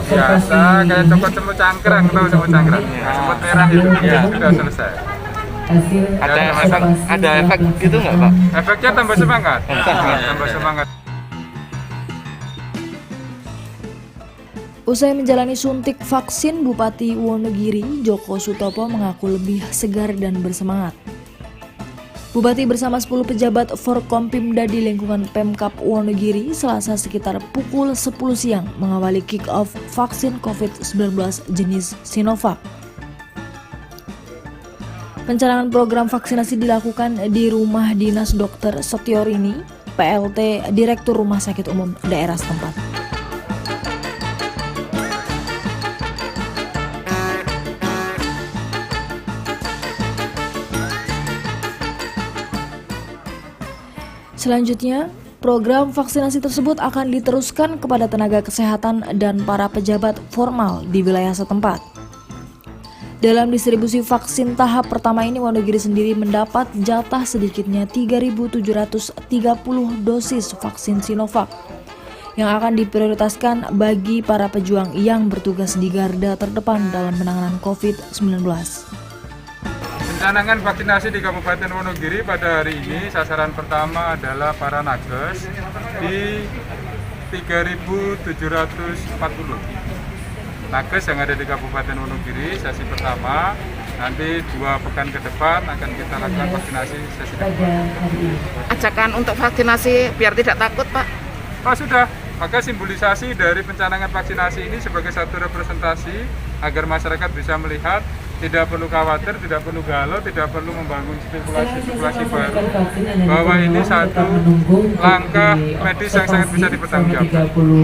biasa kayak coklat semut cangkrang, tahu semut cangkrang? Semut merah itu sudah selesai. Ada efek gitu nggak Pak? Efeknya tambah semangat. Tambah semangat. Usai menjalani suntik vaksin, Bupati Wonogiri, Joko Sutopo mengaku lebih segar dan bersemangat. Bupati bersama 10 pejabat Forkompimda di lingkungan Pemkab Wonogiri Selasa sekitar pukul 10 siang mengawali kick-off vaksin COVID-19 jenis Sinovac. Pencanangan program vaksinasi dilakukan di Rumah Dinas Dr. Setiorini, PLT Direktur Rumah Sakit Umum daerah setempat. Selanjutnya, program vaksinasi tersebut akan diteruskan kepada tenaga kesehatan dan para pejabat formal di wilayah setempat. Dalam distribusi vaksin tahap pertama ini, Wonogiri sendiri mendapat jatah sedikitnya 3.730 dosis vaksin Sinovac yang akan diprioritaskan bagi para pejuang yang bertugas di garda terdepan dalam penanganan COVID-19. Pencanangan vaksinasi di Kabupaten Wonogiri pada hari ini sasaran pertama adalah para nakes di 3.740 nakes yang ada di Kabupaten Wonogiri sesi pertama. Nanti 2 pekan ke depan akan kita lakukan vaksinasi sesi kedua. Ajakan untuk vaksinasi biar tidak takut Pak? Sudah, maka simbolisasi dari pencanangan vaksinasi ini sebagai satu representasi agar masyarakat bisa melihat. Tidak perlu khawatir, tidak perlu galau, tidak perlu membangun spekulasi baru bahwa ini satu langkah medis yang sangat bisa dipertanggungjawabkan.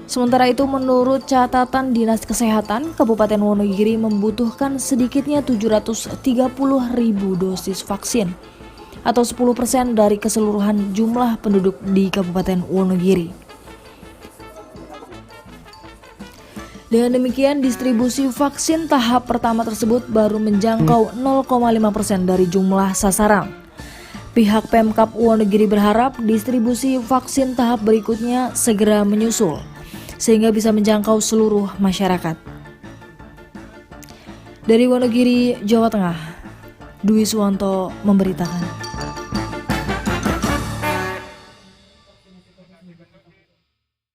Sementara itu, menurut catatan Dinas Kesehatan, Kabupaten Wonogiri membutuhkan sedikitnya 730.000 dosis vaksin atau 10% dari keseluruhan jumlah penduduk di Kabupaten Wonogiri. Dengan demikian, distribusi vaksin tahap pertama tersebut baru menjangkau 0,5% dari jumlah sasaran. Pihak Pemkab Wonogiri berharap distribusi vaksin tahap berikutnya segera menyusul, sehingga bisa menjangkau seluruh masyarakat. Dari Wonogiri, Jawa Tengah, Dwi Suwanto memberitakan.